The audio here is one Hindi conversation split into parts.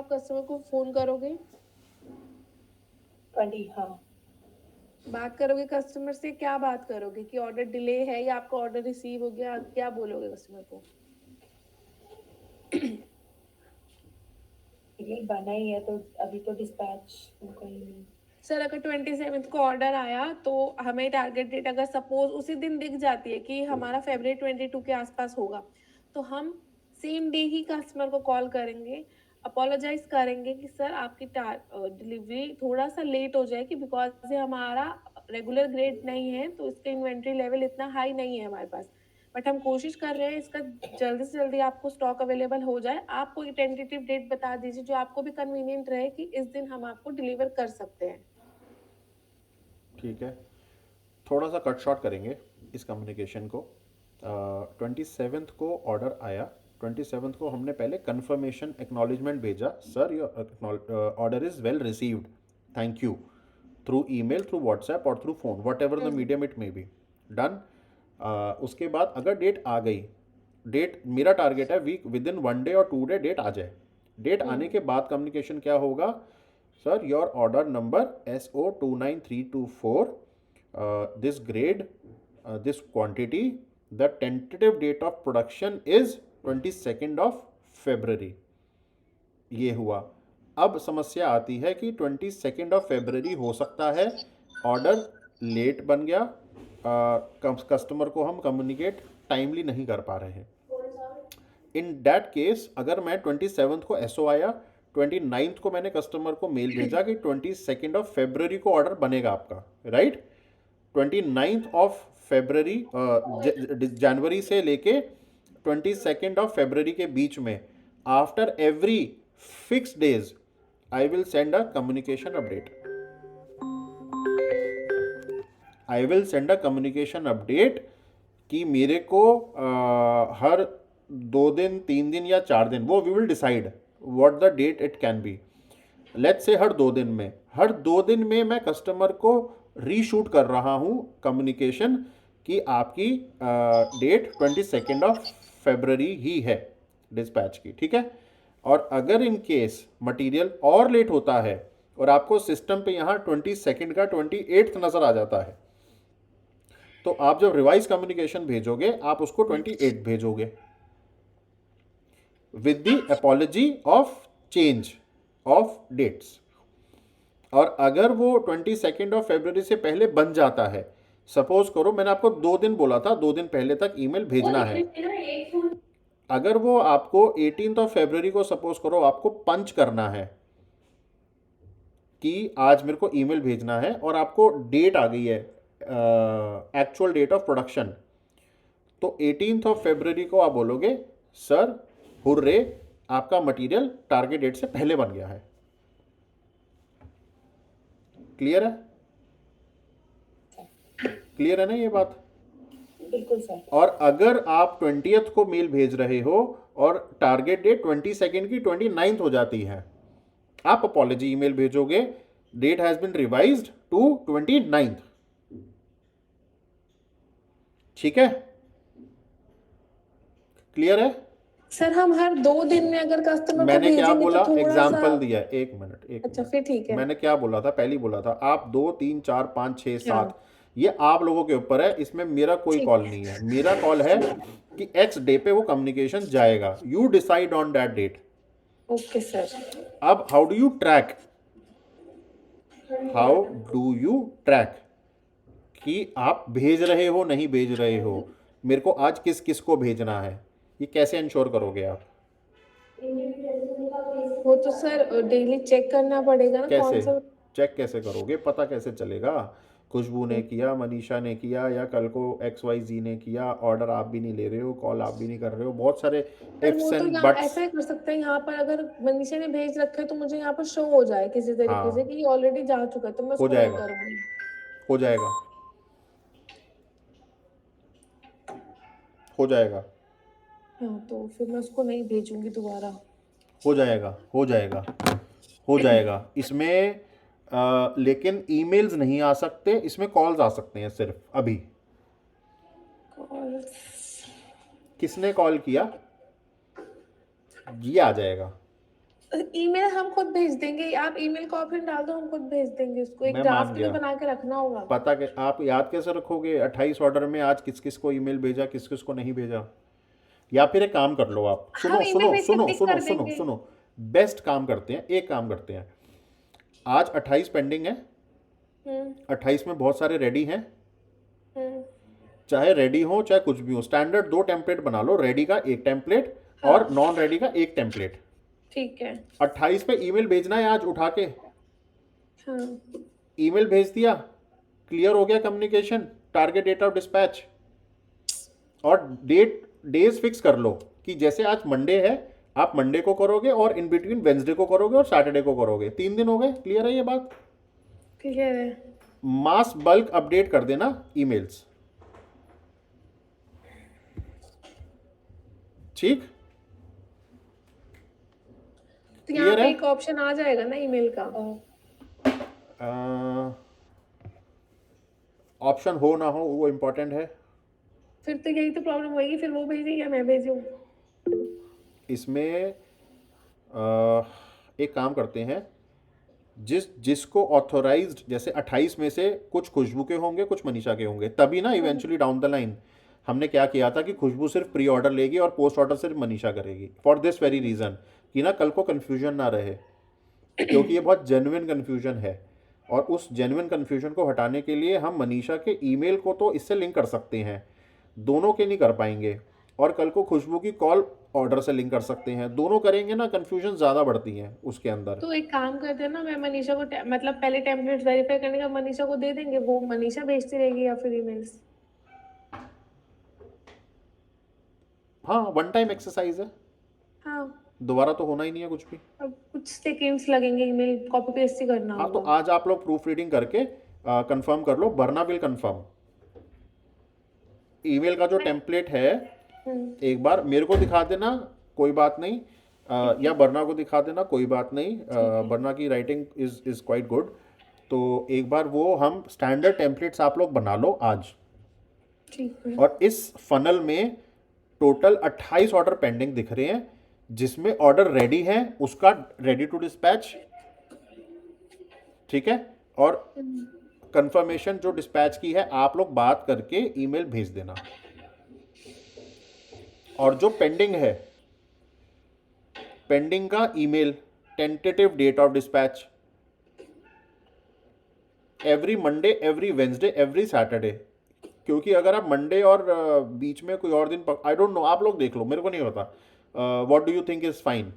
आप कस्टमर को फोन करोगे? 20, हाँ। बात करोगे कस्टमर से, क्या बात करोगे कि ऑर्डर डिले है या आपका ऑर्डर रिसीव हो गया, क्या बोलोगे कस्टमर को? ये बना ही है तो अभी तो डिस्पैच कोई नहीं। सर अगर 27 को ऑर्डर आया तो हमें टारगेट डेट अगर सपोज उसी दिन दिख जाती है कि हमारा February 22 के आसपास होगा, तो हम सेम डे ही कस्टमर को कॉल करेंगे, अपोलोजाइज करेंगे कि सर आपकी डिलीवरी थोड़ा सा लेट हो जाएगी बिकॉज ये हमारा रेगुलर ग्रेड नहीं है, तो इसका इन्वेंट्री लेवल इतना हाई नहीं है हमारे पास, बट हम कोशिश कर रहे हैं इसका जल्दी से जल्दी आपको स्टॉक अवेलेबल हो जाए। आप कोई टेंटेटिव डेट बता दीजिए जो आपको भी कन्वीनियंट रहे कि इस दिन हम आपको डिलीवर कर सकते हैं। ठीक है, थोड़ा सा कट शॉर्ट करेंगे इस कम्युनिकेशन को। 27th को ऑर्डर आया, 27th को हमने पहले कन्फर्मेशन एक्नॉलेजमेंट भेजा, sir your order is well received, thank you, through email, through WhatsApp और through phone, whatever the medium it may be done. उसके बाद अगर डेट आ गई, डेट मेरा टारगेट है वीक विद इन 1 डे और 2 डे डेट आ जाए। डेट आने के बाद कम्युनिकेशन क्या होगा, sir your order number SO29324, this grade, this quantity, the tentative date of production is 22nd of February। ये हुआ। अब समस्या आती है कि 22nd of February हो सकता है ऑर्डर लेट बन गया, कस्टमर को हम कम्युनिकेट टाइमली नहीं कर पा रहे हैं। इन दैट केस अगर मैं 27th को एसओ आया, 29th को मैंने कस्टमर को मेल भेजा कि 22nd of February को ऑर्डर बनेगा आपका, राइट। 29th of February, जनवरी से लेके 22nd of February के बीच में, after every fix days I will send a communication update. I will send a communication update कि मेरे को हर 2 दिन 3 दिन या 4 दिन, वो we will decide what the date it can be. Let's say हर 2 दिन में मैं कस्टमर को रीशूट कर रहा हूँ कम्युनिकेशन कि आपकी डेट 22nd of February ही है डिस्पैच की, ठीक है। और अगर इन केस मटेरियल और लेट होता है और आपको सिस्टम पे यहाँ 22nd का 28th नज़र आ जाता है, तो आप जब रिवाइज कम्युनिकेशन भेजोगे आप उसको 28 भेजोगे with the apology of change of dates. और अगर वो 22nd of February से पहले बन जाता है, सपोज करो मैंने आपको 2 दिन बोला था, 2 दिन पहले तक ईमेल भेजना है, अगर वो आपको 18th of February को सपोज करो आपको पंच करना है कि आज मेरे को ईमेल भेजना है और आपको डेट आ गई है एक्चुअल डेट ऑफ प्रोडक्शन, तो 18th of February को आप बोलोगे सर हुर्रे आपका मटेरियल टारगेट डेट से पहले बन गया है। क्लियर है? क्लियर है ना ये बात? बिल्कुल सर। और अगर आप 20th को मेल भेज रहे हो और टारगेट डेट 22nd की 29th हो जाती है, आप अपॉलजी ईमेल भेजोगे, date has been revised to 29th। ठीक है? क्लियर है? सर हम हर 2 दिन में अगर कस्टमर को मैंने क्या भेजेंगे बोला, तो थोड़ा एग्जाम्पल सा। दिया, एक मिनट अच्छा फिर ठीक है। मैंने क्या बोला था, पहले ही बोला था, आप 2 3 4 5 6 हाँ 7, ये आप लोगों के ऊपर है, इसमें मेरा कोई ठीक कॉल नहीं है। मेरा कॉल है कि एक्स डे पे वो कम्युनिकेशन जाएगा, you decide on that date. Okay sir. अब हाउ डू यू ट्रैक कि आप भेज रहे हो नहीं भेज रहे हो, मेरे को आज किस किस को भेजना है, ये कैसे इंश्योर करोगे आप? वो तो सर डेली चेक करना पड़ेगा ना कौन कैसे सा। चेक कैसे करोगे, पता कैसे चलेगा? खुशबू ने किया, मनीषा ने किया, या कल को XYZ ने किया, ऑर्डर आप भी नहीं ले रहे हो, कॉल आप भी नहीं कर रहे हो, बहुत सारे सर इफ्स वो तो एंड यहाँ बट्स। ऐसा ही कर सकते हैं, यहाँ पर अगर मनीषा ने भेज रखा है तो मुझे यहाँ पर शो हो जाए किसी तरीके से हाँ, कि ये ऑलरेडी जा चुका है, तो मैं हो उसको नहीं जाएगा, करूँगी। हो जाएगा, हो जाएगा, हाँ तो फिर मैं उसको नहीं भेजूंगी दोबारा। हो जाएगा, हो जाएगा, हो जाएगा। इसमें लेकिन ईमेल्स नहीं आ सकते, इसमें कॉल्स आ सकते हैं सिर्फ। अभी कॉल्स। 'किसने कॉल किया' ये आ जाएगा। ईमेल हम खुद भेज देंगे, आप ईमेल का ऑप्शन डाल दो, हम खुद भेज देंगे उसको, एक मैं मान ड्राफ्ट भी गया। बना के रखना होगा। पता कि आप याद कैसे रखोगे 28 ऑर्डर में आज किस किस को ईमेल भेजा, किस किस को नहीं भेजा? या फिर एक काम कर लो आप, हम सुनो ईमेल सुनो भेज के सुनो टिक सुनो कर सुनो देंगे। सुनो, बेस्ट काम करते हैं, एक काम करते हैं, आज 28 पेंडिंग है, हम्म 28 में बहुत सारे रेडी हैं, हम्म चाहे रेडी हो चाहे कुछ भी हो, स्टैंडर्ड 2 टेम्पलेट बना लो, रेडी का एक टेम्पलेट हाँ और नॉन रेडी का एक टेम्पलेट। ठीक है। 28 पे ईमेल भेजना है आज उठा के, हाँ ईमेल भेज दिया, क्लियर हो गया communication, target date of dispatch, और डेज फिक्स कर लो कि जैसे आज मंडे है आप मंडे को करोगे और इन बिटवीन वेंसडे को करोगे और सैटरडे को करोगे, 3 दिन हो गए। क्लियर है ये बात? क्लियर है। मास बल्क अपडेट कर देना ईमेल्स, ठीक? तो यहाँ क्लियर पे है? एक ऑप्शन आ जाएगा ना ईमेल का। ऑप्शन हो ना हो वो इम्पोर्टेंट है। फिर तो यही तो प्रॉब्लम होगी, फिर वो भेजे या मैं भेजूँ? इसमें एक काम करते हैं, जिसको ऑथोराइज्ड, जैसे 28 में से कुछ खुशबू के होंगे कुछ मनीषा के होंगे, तभी ना इवेंचुअली डाउन द लाइन हमने क्या किया था कि खुशबू सिर्फ प्री ऑर्डर लेगी और पोस्ट ऑर्डर सिर्फ मनीषा करेगी, फॉर दिस वेरी रीज़न कि ना कल को कन्फ्यूजन ना रहे, क्योंकि ये बहुत जेन्युइन कन्फ्यूजन है, और उस जेन्युइन कन्फ्यूजन को हटाने के लिए हम मनीषा के ईमेल को तो इससे लिंक कर सकते हैं, दोनों के नहीं कर पाएंगे, और कल को खुशबू की कॉल ऑर्डर से लिंक कर सकते हैं, दोनों करेंगे ना कन्फ्यूजन ज़्यादा बढ़ती है उसके अंदर। तो एक काम करते हैं ना, मैं मनीषा को मतलब पहले टेम्पलेट वेरीफाई करने का मनीषा को दे देंगे, वो मनीषा भेजती रहेगी या फिर ईमेल्स। हाँ, वन टाइम एक्सरसाइज है, हाँ दोबारा तो होना ही नहीं है कुछ भी। अब कुछ सेकेंड्स लगेंगे, ईमेल कॉपी पेस्ट ही करना हाँ, तो होगा। आज आप लोग प्रूफ रीडिंग करके कंफर्म कर लो, वरना विल कंफर्म। ईमेल का जो टेम्पलेट है एक बार मेरे को दिखा देना, कोई बात नहीं, या बरना को दिखा देना, कोई बात नहीं, बरना की राइटिंग इज क्वाइट गुड, तो एक बार वो हम स्टैंडर्ड टेम्पलेट्स आप लोग बना लो आज, ठीक है। और इस फनल में टोटल 28 ऑर्डर पेंडिंग दिख रहे हैं, जिसमें ऑर्डर रेडी है उसका रेडी टू डिस्पैच, ठीक है, और कंफर्मेशन जो डिस्पैच की है आप लोग बात करके ईमेल भेज देना, और जो पेंडिंग है, पेंडिंग का email, tentative date of dispatch, every Monday, every Wednesday, every Saturday, क्योंकि अगर आप मंडे और बीच में कोई और दिन, आई डोंट नो, आप लोग देख लो, मेरे को नहीं पता, what do you think is fine,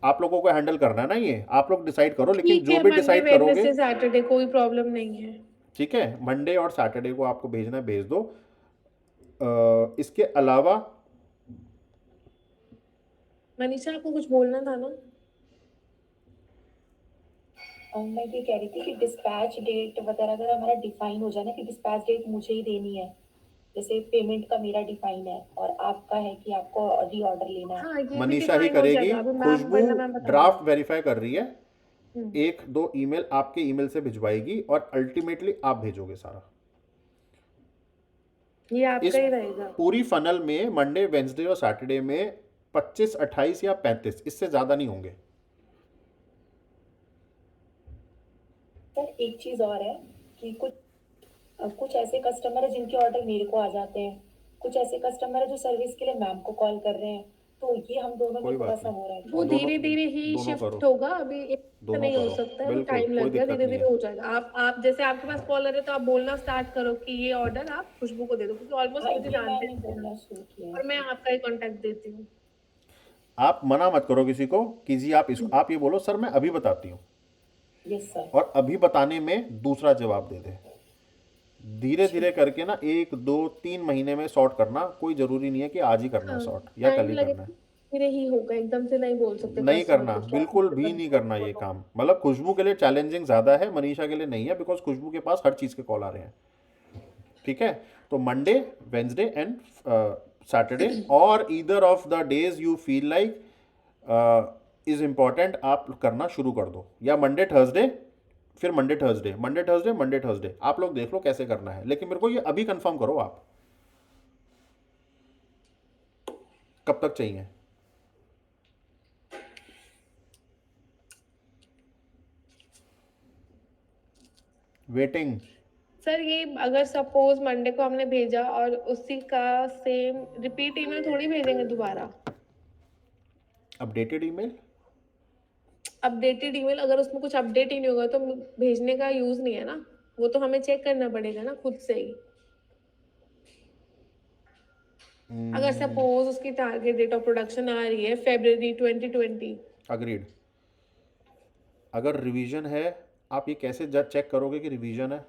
आप लोगों को हैंडल करना है ना, ये आप लोग डिसाइड करो, लेकिन ठीक जो है, भी मंडे डिसाइड करोगे, वेडनेसडे सैटरडे कोई प्रॉब्लम नहीं है। ठीक है, मंडे और सैटरडे को आपको भेजना है, भेज दो। इसके अलावा मनीषा आपको कुछ बोलना था ना? मैं ये कह रही थी कि डिस्पैच डेट वगैरह अगर हमारा डिफाइन हो जाए ना कि डिस्पैच डेट मुझे ही देनी है, जैसे पेमेंट का मेरा डिफाइन है और आपका है कि आपको रीऑर्डर लेना है। हाँ ये भी मनीषा ही डिफाइन हो करेगी, जाएगा, अभी मैम खुशबू वरना मैम बता ड्राफ्ट वेरीफाई कर रही है, हम्म, एक दो ईमेल आपके ईमेल से भिजवाएगी और अल्टीमेटली आप भेजोगे सारा। ये आपका इस ही रहेगा। पूरी फनल में मंडे, वेंसडे और सैटरडे में 25, 28 या 35, इससे ज़्यादा नहीं होंगे। सर एक चीज और है कि कुछ ऐसे कस्टमर है जिनके ऑर्डर मेरे को आ जाते हैं, कुछ ऐसे कस्टमर है जो सर्विस के लिए मैम को कॉल कर रहे हैं, तो ये हम दोनों कोई में थोड़ा बात सा नहीं, हो रहा है। वो दोनों धीरे धीरे ही दोनों शिफ्ट करो, होगा, अभी एक से दोनों नहीं हो करो, सकता है, वो बिल्कुल टाइम कोई लगेगा, दिक्कत धीरे नहीं धीरे है। हो जाएगा। आप जैसे आपके पास कॉलर है तो आप बोलना स्टार्ट करो कि ये ऑर्डर आप खुशबू को दे दो, क्योंकि ऑलमोस्ट हाँ मुझे ये जानते मैंने हैं बोलना शुरू किया और मैं आपका ही कॉन्टेक्ट देती हूँ। आप मना मत करो किसी को कि जी आप ये बोलो सर मैं अभी बताती हूँ, है। Yes sir. और अभी बताने में दूसरा जवाब दे दे, धीरे धीरे करके ना 1, 2, 3 महीने में सॉर्ट करना, कोई जरूरी नहीं है कि आज ही करना है हाँ सॉर्ट या कल टाइम ही करना लगेगा, है, धीरे ही होगा, एकदम से नहीं बोल सकते नहीं कस्टमर करना, को कि बिल्कुल आप भी नहीं करना ये काम, मतलब खुशबू के लिए चैलेंजिंग ज़्यादा है, मनीषा के लिए नहीं है, बिकॉज खुशबू के पास हर चीज़ के कॉल आ रहे हैं, ठीक है, तो मंडे, वेंसडे एंड सैटरडे, और either of the days you feel like is important, आप करना शुरू कर दो, या मंडे थर्सडे, फिर Monday Thursday, Monday Thursday, Monday Thursday, आप लोग देख लो कैसे करना है, लेकिन मेरे को ये अभी कंफर्म करो आप कब तक चाहिए। वेटिंग। सर ये अगर सपोज मंडे को हमने भेजा और उसी का सेम रिपीट ईमेल थोड़ी भेजेंगे दोबारा। Updated email. अपडेटेड ईमेल अगर उसमें कुछ अपडेट ही नहीं होगा तो भेजने का यूज नहीं है ना, वो तो हमें चेक करना पड़ेगा ना खुद से ही। अगर सपोज उसकी टारगेट डेट ऑफ प्रोडक्शन आ रही है February 2020। अग्रीड। अगर रिवीजन है, आप ये कैसे चेक करोगे कि रिवीजन है?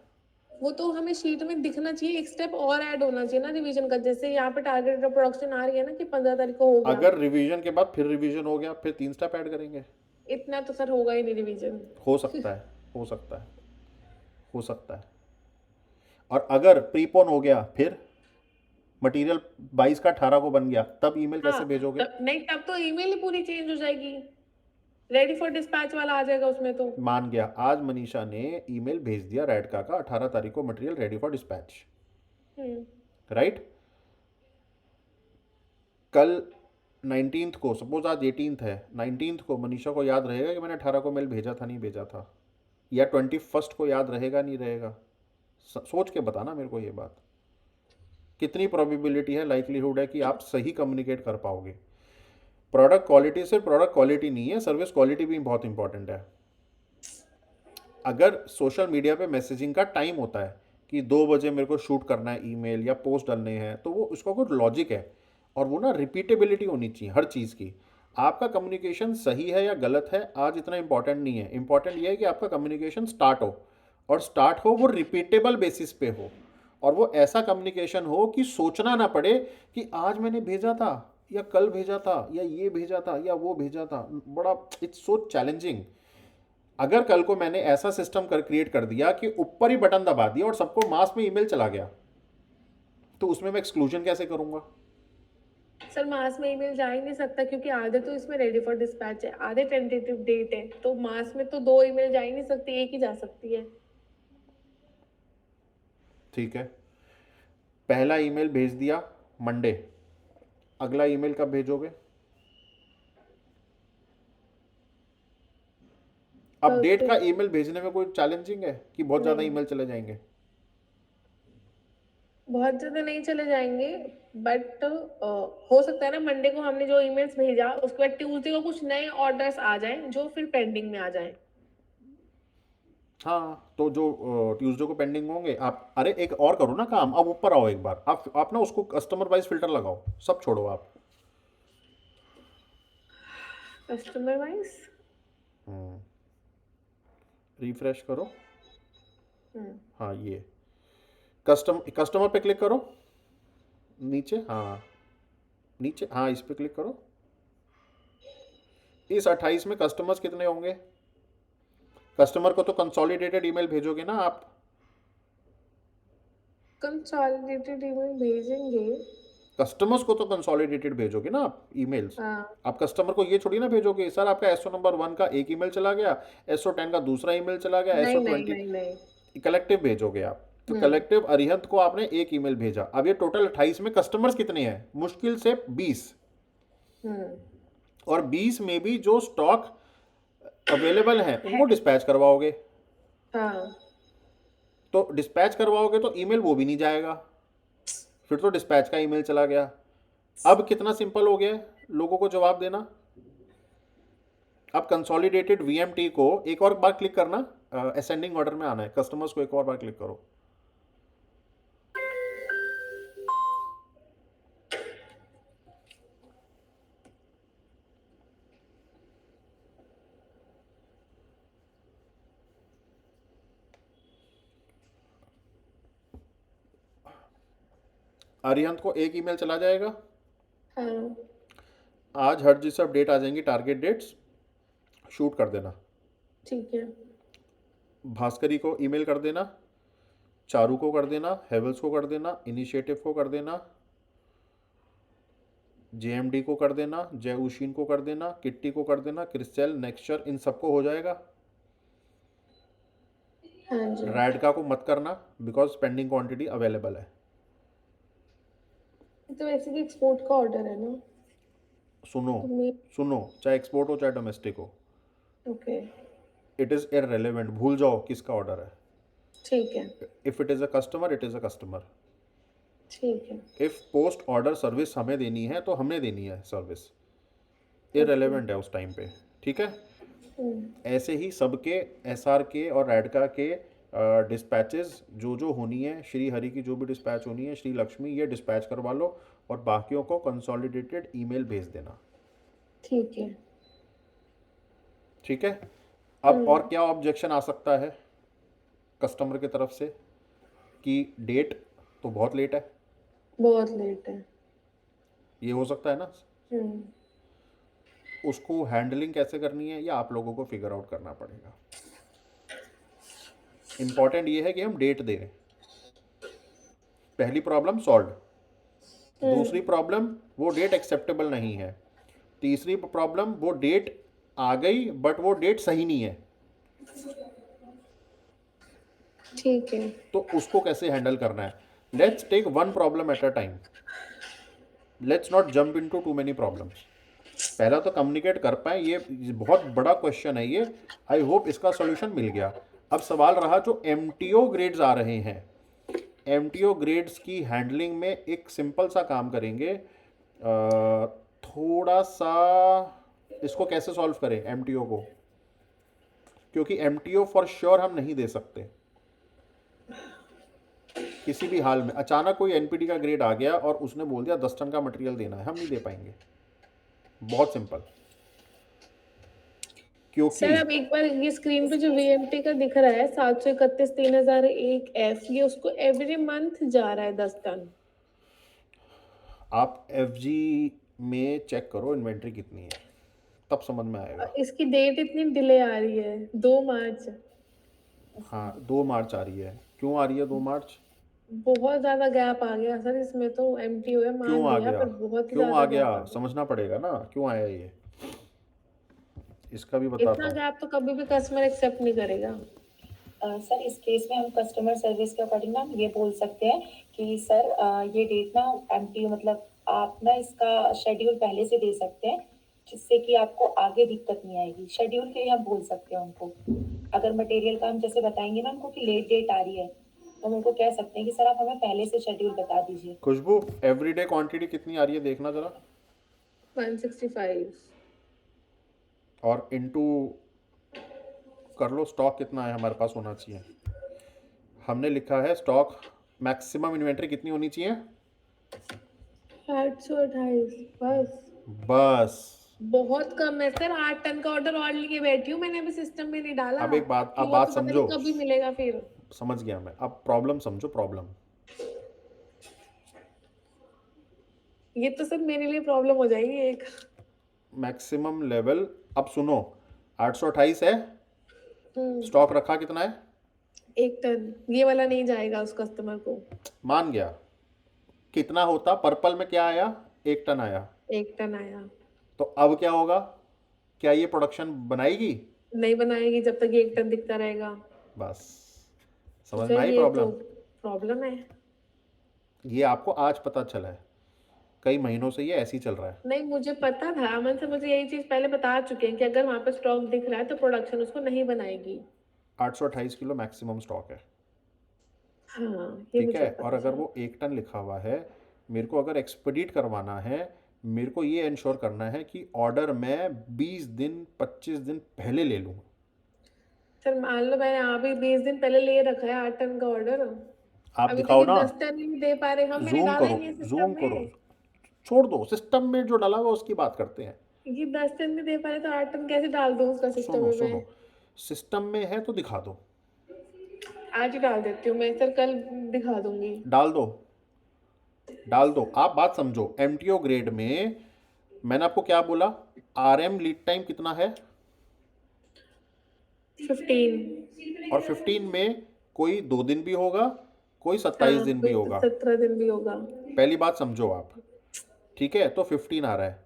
वो तो हमें शीट में दिखना चाहिए, एक स्टेप और ऐड होना चाहिए ना रिवीजन का। जैसे यहाँ पे टारगेट डेट ऑफ प्रोडक्शन आ रही है ना कि 15 तारीख को हो गया, अगर रिवीजन के बाद फिर रिवीजन हो गया, फिर 3 स्टेप ऐड करेंगे। इतना तो सर होगा ही नहीं रिवीजन। हो सकता है, हो सकता है, हो सकता है। और अगर प्रीपोन हो गया, फिर मटेरियल 22 का 18 को बन गया, तब ईमेल हाँ कैसे भेजोगे? नहीं, तब तो ईमेल ही पूरी चेंज हो जाएगी, रेडी फॉर डिस्पैच वाला आ जाएगा उसमें तो। मान गया आज मनीषा ने ईमेल भेज दिया रेडका का 18 तारीख को material ready for dispatch, hmm right. कल 19th को, सपोज आज 18th है, 19th को मनीषा को याद रहेगा कि मैंने 18 को मेल भेजा था नहीं भेजा था, या 21st को याद रहेगा नहीं रहेगा? सोच के बताना मेरे को ये बात। कितनी प्रोबेबिलिटी है, लाइक्लीहुड है कि आप सही कम्युनिकेट कर पाओगे? प्रोडक्ट क्वालिटी सिर्फ प्रोडक्ट क्वालिटी नहीं है, सर्विस क्वालिटी भी बहुत इंपॉर्टेंट है। अगर सोशल मीडिया पे मैसेजिंग का टाइम होता है कि 2 बजे मेरे को शूट करना है ईमेल या पोस्ट डालने हैं, तो वो उसका कुछ लॉजिक है, और वो ना रिपीटेबिलिटी होनी चाहिए हर चीज़ की। आपका कम्युनिकेशन सही है या गलत है आज इतना इंपॉर्टेंट नहीं है, इंपॉर्टेंट ये है कि आपका कम्युनिकेशन स्टार्ट हो, और स्टार्ट हो वो रिपीटेबल बेसिस पे हो, और वो ऐसा कम्युनिकेशन हो कि सोचना ना पड़े कि आज मैंने भेजा था या कल भेजा था या ये भेजा था या वो भेजा था। बड़ा इट्स सो चैलेंजिंग। अगर कल को मैंने ऐसा सिस्टम क्रिएट कर दिया कि ऊपर ही बटन दबा दिया और सबको मास में ईमेल चला गया, तो उसमें मैं एक्सक्लूजन कैसे करूंगा? सर मास में ईमेल जा ही नहीं सकता, क्योंकि आधे तो इसमें रेडी फॉर डिस्पैच है, आधे टेंटेटिव डेट है, तो मास में तो 2 ईमेल जा ही नहीं सकती, एक ही जा सकती है। ठीक है, पहला ईमेल भेज दिया मंडे, अगला ईमेल कब भेजोगे? अपडेट का ईमेल भेजने में कोई चैलेंजिंग है कि बहुत ज़्यादा नहीं, ईमेल चले जाएंगे? बहुत ज्यादा नहीं चले जाएंगे, बट हो सकता है ना मंडे को हमने जो ईमेल्स भेजा उसके बाद ट्यूसडे को कुछ नए ऑर्डर्स आ जाएं जो फिर पेंडिंग में आ जाएं। हाँ, तो जो ट्यूसडे को पेंडिंग होंगे, आप अरे एक और करो ना काम, अब ऊपर आओ एक बार, आप ना उसको कस्टमर वाइज फिल्टर लगाओ, सब छोड़ो आप। Customer wise. रिफ्रेश करो। हम्म हाँ, ये कस्टमर पे क्लिक करो, नीचे, हाँ नीचे, हाँ इस पे क्लिक करो। इस 28 में कस्टमर्स कितने होंगे? कस्टमर को तो कंसोलिडेटेड ईमेल भेजोगे ना आप? कंसोलिडेटेड ईमेल भेजेंगे। कस्टमर्स को तो कंसोलिडेटेड भेजोगे ना आप ईमेल्स। हाँ आप कस्टमर को ये छोड़ी ना भेजोगे, सर आपका एसओ नंबर 1 का एक ईमेल चला गया, एसओ 10 का दूसरा ईमेल चला गया, एसओ नहीं नहीं 20, नहीं नहीं। कलेक्टिव भेजोगे आप। तो कलेक्टिव अरिहंत को आपने एक ईमेल भेजा, अब ये टोटल 28 में कस्टमर्स कितने हैं? मुश्किल से 20, और 20 में भी जो स्टॉक अवेलेबल है उनको डिस्पैच करवाओगे। हाँ तो डिस्पैच करवाओगे तो ईमेल वो भी नहीं जाएगा, फिर तो डिस्पैच का ईमेल चला गया। अब कितना सिंपल हो गया है लोगों को जवाब देना। अब कंसोलिडेटेड वीएमटी को एक और बार क्लिक करना, असेंडिंग ऑर्डर में आना है, कस्टमर्स को एक और बार क्लिक करो। अरिहंत को एक ईमेल चला जाएगा। हाँ आज हर जिस अपडेट आ जाएंगी, टारगेट डेट्स शूट कर देना। ठीक है। भास्करी को ईमेल कर देना, चारू को कर देना, हेवल्स को कर देना, इनिशिएटिव को कर देना, जेएमडी को कर देना, जय उशीन को कर देना, किट्टी को कर देना, क्रिस्टल, नेक्स्चर, इन सबको हो जाएगा। हाँ जी। रैडका को मत करना बिकॉज पेंडिंग क्वांटिटी अवेलेबल है। तो वैसे भी एक्सपोर्ट का ऑर्डर है ना। सुनो तो मैं सुनो, चाहे एक्सपोर्ट हो चाहे डोमेस्टिक हो, ओके। इट इज़ इररेलेवेंट, भूल जाओ किसका ऑर्डर है। ठीक है, if it is a customer, it is a customer. ठीक है। इफ़ पोस्ट ऑर्डर सर्विस हमें देनी है तो हमने देनी है सर्विस, ओके। इररिलेवेंट है उस टाइम पे। ठीक है। ऐसे ही सबके एसआर के और रैडका के डिस्पैचेस जो होनी है, श्री हरि की जो भी डिस्पैच होनी है, श्री लक्ष्मी ये डिस्पैच करवा लो और बाकियों को कंसोलिडेटेड ईमेल भेज देना। ठीक है। ठीक है। अब और क्या ऑब्जेक्शन आ सकता है कस्टमर की तरफ से कि डेट तो बहुत लेट है, बहुत लेट है। ये हो सकता है ना। हम्म। उसको हैंडलिंग कैसे करनी है या आप लोगों को फिगर आउट करना पड़ेगा। इंपॉर्टेंट ये है कि हम डेट दें। पहली प्रॉब्लम सॉल्व। दूसरी प्रॉब्लम वो डेट एक्सेप्टेबल नहीं है। तीसरी प्रॉब्लम वो डेट आ गई बट वो डेट सही नहीं है, ठीक है। तो उसको कैसे हैंडल करना है। Let's take one problem at a time, let's not jump into too many problems. पहला तो कम्युनिकेट कर पाए, ये बहुत बड़ा क्वेश्चन है ये। आई होप इसका सॉल्यूशन मिल गया। अब सवाल रहा जो एमटीओ ग्रेड्स आ रहे हैं, एमटीओ ग्रेड्स की हैंडलिंग में एक सिंपल सा काम करेंगे। थोड़ा सा इसको कैसे सॉल्व करें एमटीओ को, क्योंकि एमटीओ फॉर श्योर हम नहीं दे सकते किसी भी हाल में। अचानक कोई एनपीटी का ग्रेड आ गया और उसने बोल दिया 10 टन का मटेरियल देना है, हम नहीं दे पाएंगे। बहुत सिंपल, क्योंकि सर अब एक बार ये स्क्रीन पे जो वीएमटी का दिख रहा है 731-3001 F, ये उसको एवरी मंथ जा रहा है 10 टन। आप एफजी में चेक करो इन्वेंट्री कितनी है, तब समझ में आएगा। इसकी डेट इतनी डिले आ रही है, 2 मार्च। हाँ 2 मार्च आ रही है। क्यों आ रही है 2 मार्च? बहुत ज्यादा गैप आ गया सर इसमें, तो एमटीओ है मान क्यों आ लिया, गया? पर बहुत ही क्यों ज्यादा आ गैप गया आ गया। समझना पड़ेगा ना, क्यों आया ये, इसका भी बताता इतना हूँ। गैप तो कभी भी कस्टमर एक्सेप्ट नहीं करेगा। सर इस केस में हम कस्टमर सर्विस के अकॉर्डिंग ना हम ये बोल सकते हैं कि सर ये डेट ना एमटीयू मतलब आप ना इसका शेड्यूल पहले से दे सकते हैं, जिससे कि आपको आगे दिक्कत नहीं आएगी। शेड्यूल के लिए हम बोल सकते हैं उनको, अगर मटेरियल का हम जैसे बताएंगे ना उनको कि लेट डेट आ रही है, तो हम उनको कह सकते हैं कि सर आप हमें पहले से शेड्यूल बता दीजिए। खुशबू एवरीडे क्वांटिटी कितनी आ रही है देखना जरा, 165। और इनटू कर लो स्टॉक कितना है हमारे पास होना चाहिए। हमने लिखा है स्टॉक मैक्सिमम इन्वेंट्री कितनी होनी चाहिए, 828 बस। बस। बहुत कम है सर, 8 टन का ऑर्डर और लिए बैठी हूँ मैंने, अभी सिस्टम में नहीं डाला अब एक बात, कि अब वो बात तो पता समझो, नहीं कभी मिलेगा फिर। समझ गया मैं। अब प्रॉब्लम समझो, प्रॉब्लम ये तो सर मेरे लिए प्रॉब्लम हो जाएगी एक। Maximum level. अब सुनो, 828 है, स्टॉक रखा कितना है, 1 टन, ये वाला नहीं जाएगा उस कस्टमर को। मान गया। कितना होता पर्पल में, क्या आया, 1 टन आया। 1 टन आया। तो अब क्या होगा, क्या ये प्रोडक्शन बनाएगी? नहीं बनाएगी जब तक ये 1 टन दिखता रहेगा। बस तो समझ सर में आई ये तो प्रॉब्लम। प्रॉब्लम है। ये आपको आज पता चला है, कई महीनों से ये ऐसे ही चल रहा है। नहीं मुझे पता था, अमन से मुझे यही चीज पहले बता चुके हैं कि अगर वहां पे स्टॉक दिख रहा है तो प्रोडक्शन उसको नहीं बनाएगी। 828 किलो मैक्सिमम स्टॉक है। हाँ ये ठीक मुझे है, पता और अगर था। वो 1 टन लिखा हुआ है, मेरे को अगर एक्सपीडिट करवाना है, मेरे को ये इंश्योर करना है कि ऑर्डर मैं 20 दिन 25 दिन पहले ले लूँ। सर मान लो मैंने अभी 20 दिन पहले ले रखा है 8 टन का ऑर्डर, आप अभी तक दिखाओ ये ना, 10 टन ही नहीं दे पा रहे, हम मैंने जूम डाला ही करो, नहीं सिस्टम जूम करो, में। छोड़ दो सिस्टम में जो डाला हुआ उसकी बात करते हैं। ये 10 टन नहीं दे पा रहे तो 8 टन कैसे डाल दूं उसका सिस्टम सुनो में सुनो, मैं। सिस्टम में है तो दिखा दो, आज ही डाल देती हूँ मैं सर, कल दिखा दूंगी। डाल दो, डाल दो। आप बात समझो, एमटीओ ग्रेड में मैंने आपको क्या बोला, आरएम लीड टाइम कितना है, 15। और 15 में कोई 2 दिन भी होगा, कोई 27 दिन भी होगा। 17 दिन भी होगा। पहली बात समझो आप, ठीक है। तो 15 आ रहा है,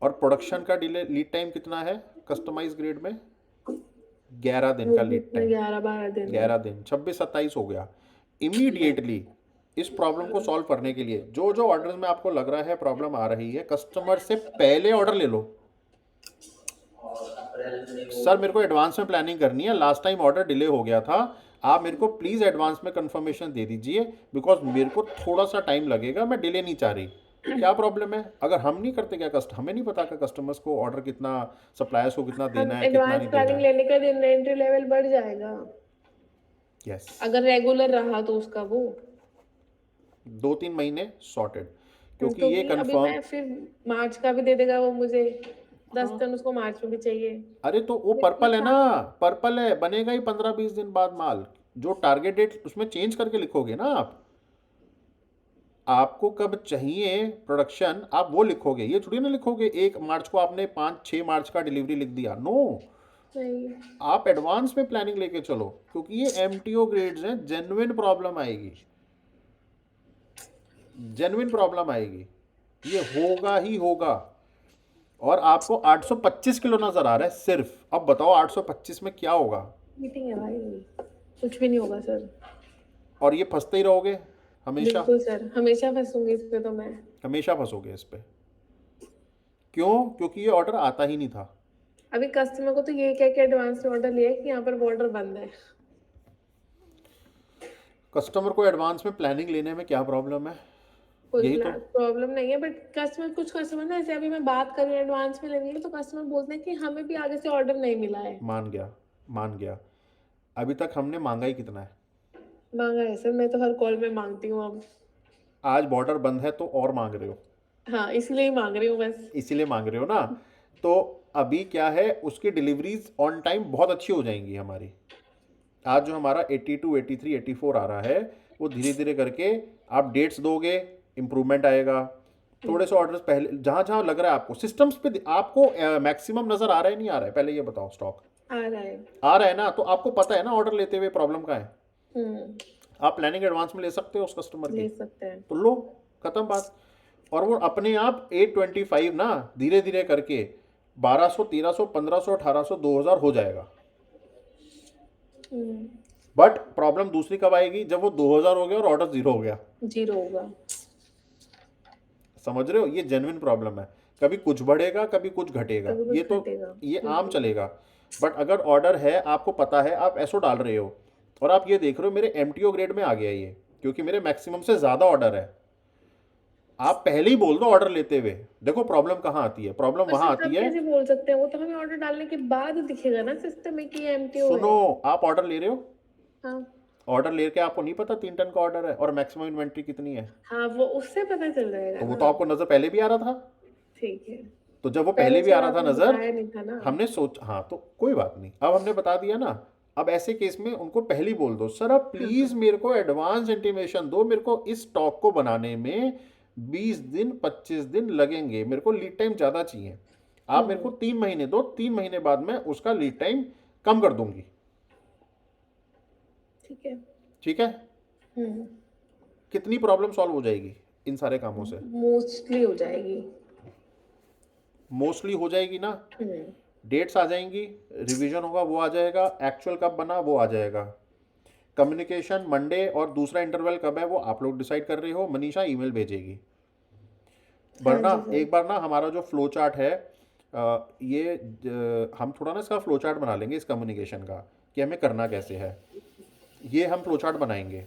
और प्रोडक्शन का डिले लीड टाइम कितना है कस्टमाइज ग्रेड में, 11 दिन का लीड टाइम। 11-12 दिन। 11 दिन, 26-27 हो गया। इमीडिएटली इस प्रॉब्लम को सॉल्व करने के लिए जो जो ऑर्डर्स में आपको लग रहा है प्रॉब्लम आ रही है, कस्टमर से पहले ऑर्डर ले लो। सर मेरे को एडवांस में प्लानिंग करनी है, लास्ट टाइम ऑर्डर डिले हो गया था, आप मेरे को प्लीज़ एडवांस में कंफर्मेशन दे दीजिए, बिकॉज मेरे को थोड़ा सा टाइम लगेगा, मैं डिले नहीं चाह रही। क्या प्रॉब्लम है? अगर हम नहीं करते क्या, हमें नहीं पता कि कस्टमर्स को ऑर्डर कितना, सप्लायर्स को कितना हम देना है, कितना एडवांस नहीं देना प्लानिंग है। लेने का इन्वेंट्री लेवल बढ़ जाएगा यस, अगर रेगुलर रहा तो उसका वो 2-3 महीने सॉर्टेड, क्योंकि ये क्योंकि अभी कंफर्म। मैं फिर मार्च का भी दे देगा वो मुझे 10 हाँ, टन उसको मार्च में भी चाहिए अरे तो वो तो इतने पर्पल है ना, सारे पर्पल है, बनेगा ही 15-20 दिन बाद माल। जो टारगेट डेट उसमें चेंज करके लिखोगे ना आप, आपको कब चाहिए प्रोडक्शन आप वो लिखोगे, ये थोड़ी ना लिखोगे 1 मार्च को आपने 5-6 मार्च का डिलीवरी लिख दिया। नो, नहीं आप एडवांस में प्लानिंग लेके चलो, क्योंकि ये एमटीओ ग्रेड्स हैं, जेन्युइन प्रॉब्लम आएगी, जेन्युइन प्रॉब्लम आएगी, ये होगा ही होगा। और आपको 825 किलो नजर आ रहा है सिर्फ, अब बताओ 825 में क्या होगा? मीटिंग है भाई कुछ भी नहीं होगा सर और ये फंसते ही रहोगे हमेशा, बिल्कुल सर हमेशा फंसूंगी इस पे तो मैं हमेशा फंसोगे इस पे। क्यों? क्योंकि ये ऑर्डर आता ही नहीं था। अभी कस्टमर को तो ये कह के एडवांस में ऑर्डर लिया है कि यहाँ पर बॉर्डर बंद है कस्टमर को एडवांस में प्लानिंग लेने में क्या प्रॉब्लम है? कोई यही तो। प्रॉब्लम नहीं है बट कस्टमर कुछ कस्टमर ना ऐसे अभी मैं बात कर रही हूँ एडवांस में लेने की तो कस्टमर बोलते हैं कि हमें भी आगे से ऑर्डर नहीं मिला है मान गया, मान गया। अभी तक हमने मांगा ही कितना है? मांगा है सर मैं तो हर कॉल में मांगती हूँ अब आज बॉर्डर बंद है तो और मांग रहे हो, हाँ इसलिए ही मांग रही हूँ बस इसीलिए मांग रहे हो ना। तो अभी क्या है, उसकी डिलीवरीज ऑन टाइम बहुत अच्छी हो जाएंगी हमारी। आज जो हमारा 82, 83, 84 आ रहा है, वो धीरे धीरे करके आप डेट्स दोगे, इम्प्रूवमेंट आएगा। थोड़े से ऑर्डर्स पहले जहाँ जहाँ लग रहा है आपको सिस्टम्स पे, आपको मैक्सिमम नज़र आ रहा है नहीं आ रहा है, पहले ये बताओ। स्टॉक आ रहा है आ रहा है ना, तो आपको पता है ना ऑर्डर लेते हुए प्रॉब्लम का है। हम्म आप प्लानिंग एडवांस में ले सकते हो उस कस्टमर की, ले सकते हैं तो लो, खत्म बात। और वो अपने आप 825 ना धीरे धीरे करके 1200, 1300, 1500, 1800, 2000 हो जाएगा। हम्म बट प्रॉब्लम दूसरी कब आएगी? जब वो 2000 हो गया और ऑर्डर 0 हो गया। जीरो होगा समझ रहे हो? ये जेन्युइन प्रॉब्लम है। कभी कुछ बढ़ेगा, कभी कुछ घटेगा, कभी ये कुछ तो घटेगा ये आम बिल्कुल चलेगा। बट अगर ऑर्डर है, आपको पता है, आप एसओ डाल रहे हो और आप ये देख रहे हो मेरे एमटीओ ग्रेड में आ गया ये, क्योंकि मेरे मैक्सिमम से ज़्यादा ऑर्डर है, आप पहले ही बोल दो ऑर्डर लेते हुए। देखो प्रॉब्लम कहाँ आती है, प्रॉब्लम पर वहाँ सर आती तब है। कैसे बोल सकते हैं वो तो हमें ऑर्डर डालने के बाद दिखेगा ना सिस्टम में कि ये एमटीओ सुनो, है आप ऑर्डर ले रहे हो, हाँ ऑर्डर लेके आपको नहीं पता 3 टन का ऑर्डर है और मैक्सिमम इन्वेंट्री कितनी है, हाँ वो उससे पता चल जाएगा तो वो ना तो आपको नज़र पहले भी आ रहा था। ठीक है तो जब वो पहले पहले भी आ सर रहा था आपने नज़र, बताया नहीं था ना हमने सोच, हाँ तो कोई बात नहीं, अब हमने बता दिया ना। अब ऐसे केस में उनको पहले ही बोल दो, सर आप हाँ प्लीज हाँ मेरे को एडवांस इंटीमेशन दो, मेरे को इस स्टॉक को बनाने में 20 दिन 25 दिन लगेंगे, मेरे को लीड टाइम ज़्यादा चाहिए। आप मेरे को 3 महीने दो, 3 महीने बाद में उसका लीड टाइम कम कर दूंगी। ठीक है ठीक है? हम्म कितनी प्रॉब्लम सॉल्व हो जाएगी इन सारे कामों से? मोस्टली हो जाएगी मोस्टली हो जाएगी ना। हम्म डेट्स आ जाएंगी, रिवीजन होगा वो आ जाएगा, एक्चुअल कब बना वो आ जाएगा। कम्युनिकेशन मंडे और दूसरा इंटरवल कब है वो आप लोग डिसाइड कर रहे हो, मनीषा ईमेल भेजेगी। हाँ वरना जी सर एक बार ना हमारा जो फ्लो चार्ट है, हम थोड़ा ना इसका फ्लो चार्ट बना लेंगे इस कम्युनिकेशन का, कि हमें करना कैसे है। ये हम फ्लो चार्ट बनाएंगे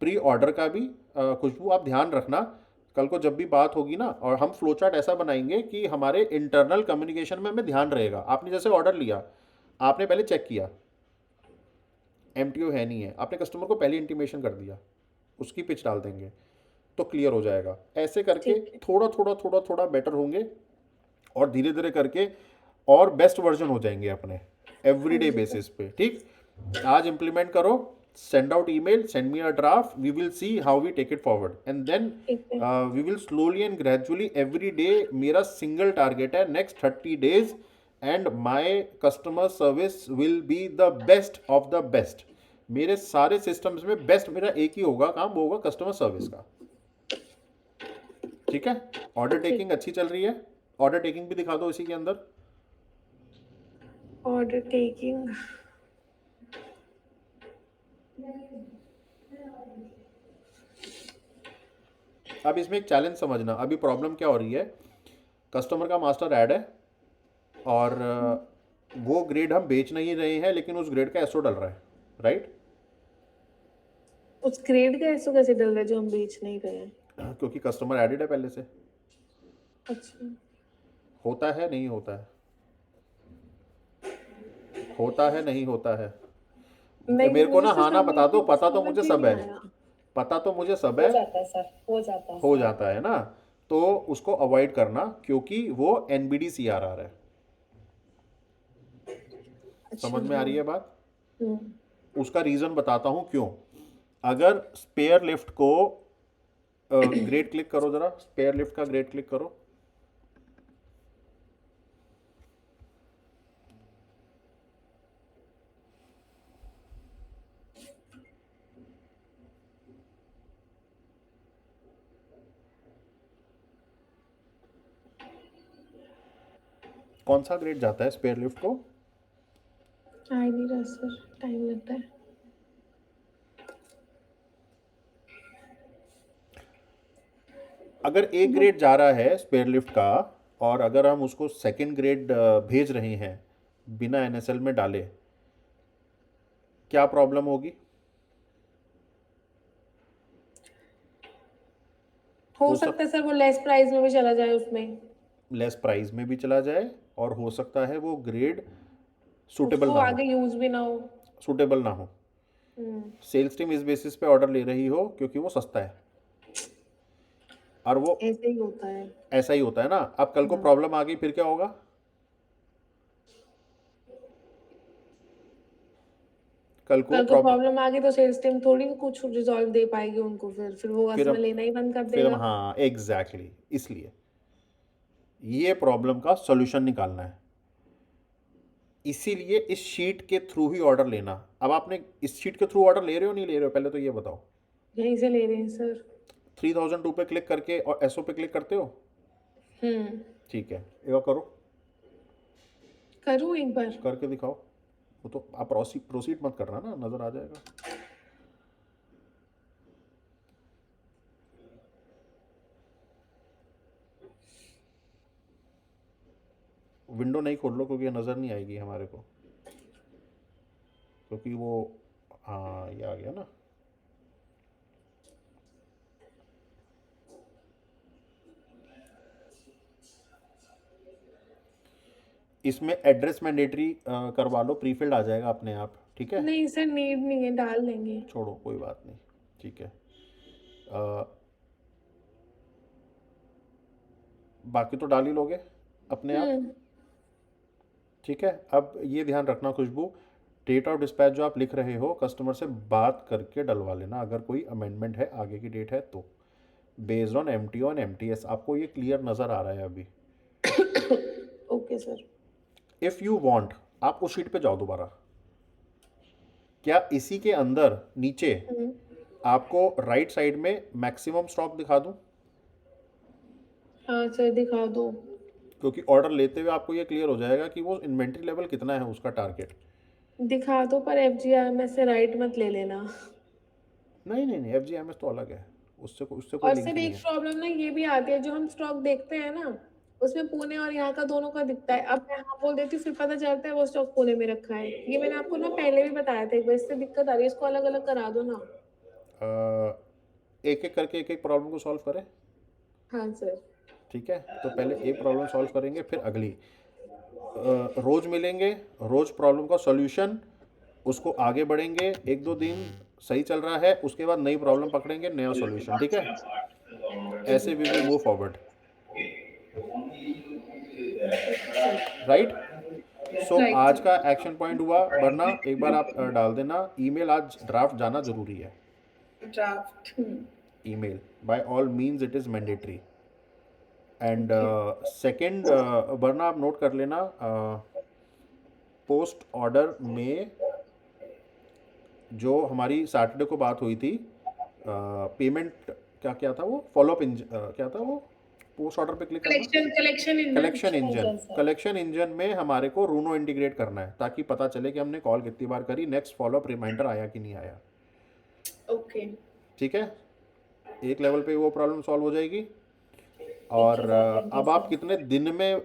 प्री ऑर्डर का भी। खुशबू आप ध्यान रखना, कल को जब भी बात होगी ना, और हम फ्लो चार्ट ऐसा बनाएंगे कि हमारे इंटरनल कम्युनिकेशन में हमें ध्यान रहेगा। आपने जैसे ऑर्डर लिया, आपने पहले चेक किया एमटीओ है नहीं है, आपने कस्टमर को पहले इंटीमेशन कर दिया, उसकी पिच डाल देंगे तो क्लियर हो जाएगा। ऐसे करके ठीक है थोड़ा थोड़ा थोड़ा थोड़ा बेटर होंगे और धीरे धीरे करके और बेस्ट वर्जन हो जाएंगे अपने हाँ एवरीडे जी सर बेसिस पे। ठीक, आज इंप्लीमेंट करो, send out email, send me a draft, we will see how we take it forward and then ठीक है we will slowly and gradually every day, मेरा single target है next 30 days and my customer service will be the best of the best। मेरे सारे सिस्टम्स में बेस्ट मेरा एक ही होगा काम, वो होगा कस्टमर सर्विस का। ठीक है? ऑर्डर ठीक टेकिंग अच्छी चल रही है, ऑर्डर टेकिंग भी दिखा दो इसी के अंदर। ऑर्डर टेकिंग अब इसमें एक चैलेंज समझना, अभी प्रॉब्लम क्या हो रही है, कस्टमर का मास्टर ऐड है और वो ग्रेड हम बेच नहीं रहे हैं, लेकिन उस ग्रेड का एसओ डल रहा है, राइट? उस ग्रेड का ऐसा कैसे डल रहा है जो हम बेच नहीं रहे हैं? क्योंकि कस्टमर एडेड है पहले से। अच्छा, होता है नहीं होता है, होता है नहीं होता है। नहीं मेरे को मुझे ना तो हाँ ना बता दो, पता तो समझ मुझे ही सब नहीं है, आया। पता तो मुझे सब हो है, जाता है सर, हो जाता है हो सर। जाता है ना। तो उसको अवॉइड करना क्योंकि वो एनबीडी सीआरआर है। अच्छा, समझ में आ हाँ। रही है बात? हम्म। उसका रीज़न बताता हूँ क्यों। अगर स्पेयर लिफ्ट को ग्रेड क्लिक करो ज़रा, स्पेयर लिफ्ट का ग्रेड क्लिक करो। कौन सा ग्रेड जाता है स्पेयर लिफ्ट को? आ ही नहीं रहा सर, टाइम लगता है। अगर एक ग्रेड जा रहा है स्पेयर लिफ्ट का, और अगर हम उसको सेकंड ग्रेड भेज रहे हैं बिना एनएसएल में डाले, क्या प्रॉब्लम होगी? हो हो सकता सक है सर वो लेस प्राइस में भी चला जाए उसमें, लेस प्राइस में भी चला जाए, और हो सकता है वो ग्रेड सूटेबल उसको ना हो, आगे यूज भी ना हो। सूटेबल ना हो। हम्म। सेल्स टीम इस बेसिस पे ऑर्डर ले रही हो क्योंकि वो सस्ता है, और वो ऐसे ही होता है। ऐसा ही होता है ना। अब कल को हाँ। प्रॉब्लम आ गई फिर क्या होगा? कल को कल को प्रॉब्लम, प्रॉब्लम आ गई तो सेल्स टीम थोड़ी कुछ रिजॉल्व दे पाएगी उनको, फिर वो फिर कस्टमर लेना ही बंद कर फिर देगा। हाँ एग्जैक्टली इसलिए ये प्रॉब्लम का सॉल्यूशन निकालना है। इसीलिए इस शीट के थ्रू ही ऑर्डर लेना। अब आपने इस शीट के थ्रू ऑर्डर ले रहे हो नहीं ले रहे हो, पहले तो ये बताओ। यहीं से ले रहे हैं सर। 3002 पे क्लिक करके और एसओ पे क्लिक करते हो? हम्म। ठीक है, एक बार करो, करूँ एक बार? करके दिखाओ। वो तो आप प्रोसीड मत करना ना, नज़र आ जाएगा। विंडो नहीं खोल लो क्योंकि ये नज़र नहीं आएगी हमारे को, क्योंकि वो, हाँ ये आ गया ना। इसमें एड्रेस मैंडेटरी करवा लो, प्रीफिल्ड आ जाएगा अपने आप, ठीक है। नहीं सर, नीड नहीं है, डाल देंगे। छोड़ो कोई बात नहीं, ठीक है। अ, बाकी तो डाल ही लोगे अपने आप, हम्म। ठीक है। अब ये ध्यान रखना खुशबू, डेट ऑफ डिस्पैच जो आप लिख रहे हो कस्टमर से बात करके डलवा लेना, अगर कोई अमेंडमेंट है आगे की डेट है तो। Based on MTO and MTS, आपको ये क्लियर नज़र आ रहा है अभी? Okay sir. If you want, आप उस शीट पे जाओ दोबारा। क्या इसी के अंदर नीचे हम्म। आपको राइट साइड में मैक्सिमम स्टॉक दिखा दूं? हाँ सर, दिखा दो। क्योंकि ऑर्डर लेते हुए आपको ये क्लियर हो जाएगा कि वो इन्वेंट्री लेवल कितना है उसका टारगेट। दिखा दो, पर FGIMS से राइट मत ले लेना। नहीं नहीं नहीं, एफ तो अलग है, उससे कोई और लिंक सर नहीं एक है। प्रॉब्लम ना ये भी आती है, जो हम स्टॉक देखते हैं ना, उसमें पुणे और यहाँ का दोनों का दिखता है। अब मैं हाँ बोल देती हूँ, फिर पता चलता है वो स्टॉक पुणे में रखा है। ये मैंने आपको ना पहले भी बताया था एक बार, इससे दिक्कत आ रही है, इसको अलग अलग करा दो ना। एक एक करके एक एक प्रॉब्लम को सॉल्व करें, हाँ सर। ठीक है। तो पहले एक प्रॉब्लम सॉल्व करेंगे फिर अगली। रोज मिलेंगे, रोज प्रॉब्लम का सॉल्यूशन, उसको आगे बढ़ेंगे। एक दो दिन सही चल रहा है, उसके बाद नई प्रॉब्लम पकड़ेंगे, नया सॉल्यूशन, ठीक है। ऐसे we will move forward, right. So right. आज का एक्शन पॉइंट हुआ, वरना एक बार आप डाल देना ईमेल, आज ड्राफ्ट जाना जरूरी है। Draft. Email by all means it is mandatory. And okay. Second, वरना आप नोट कर लेना, पोस्ट ऑर्डर में जो हमारी सैटरडे को बात हुई थी, पेमेंट क्या क्या था वो, फॉलोअप क्या था वो, पोस्ट ऑर्डर पे क्लिक करना, collection engine. Collection engine. Engine sir. Collection engine में हमारे को रूनो इंटीग्रेट करना है ताकि पता चले कि हमने कॉल कितनी बार करी, नेक्स्ट फॉलोअप रिमाइंडर आया कि नहीं आया, ओके। ठीक है। एक लेवल पे वो प्रॉब्लम सॉल्व हो जाएगी। ठीक और है सर, थैंक यू अब आप सर। कितने दिन में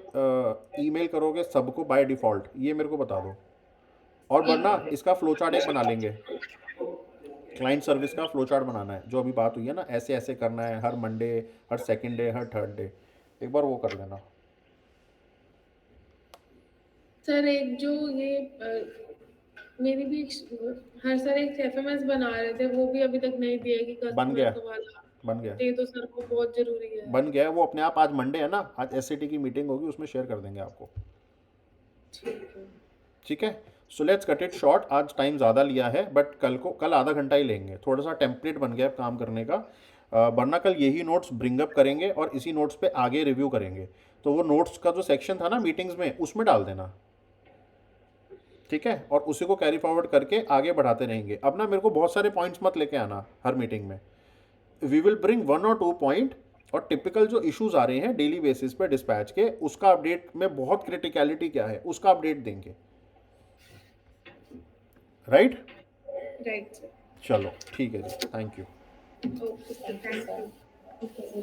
ईमेल करोगे सबको बाय डिफ़ॉल्ट, ये मेरे को बता दो। और वरना इसका फ्लो चार्ट एक बना लेंगे, क्लाइंट सर्विस का फ्लो चार्ट बनाना है, जो अभी बात हुई है ना, ऐसे ऐसे करना है हर मंडे, हर सेकंड डे, हर थर्ड डे, एक बार वो कर लेना। सर एक जो ये मेरी भी हर सर एक एफएमएस बना रहे थे, वो भी अभी तक नहीं दिया कि बन गया, कस्टमर वाला बन गया, दे दो सर को, बहुत जरूरी है। बन गया है वो अपने आप। आज मंडे है ना, आज एससीटी की मीटिंग होगी, उसमें शेयर कर देंगे आपको। ठीक है। ठीक है, so let's cut it short. आज टाइम ज़्यादा लिया है, बट कल आधा घंटा ही लेंगे। थोड़ा सा टेम्पलेट बन गया अब काम करने का, वरना कल यही नोट्स ब्रिंग अप करेंगे और इसी नोट्स पे आगे रिव्यू करेंगे। तो वो नोट्स का जो सेक्शन था ना मीटिंग्स में, उसमें डाल देना, ठीक है, और उसी को कैरी फॉरवर्ड करके आगे बढ़ाते रहेंगे। अब ना मेरे को बहुत सारे पॉइंट्स मत लेके आना हर मीटिंग में, वी विल ब्रिंग 1 और 2 पॉइंट, और टिपिकल जो इश्यूज आ रहे हैं डेली बेसिस पे डिस्पैच के, उसका अपडेट में बहुत क्रिटिकलिटी क्या है उसका अपडेट देंगे। Right, right sir. चलो ठीक है जी, thank you. Okay sir, thank you thank sir. You. ठीक है सर।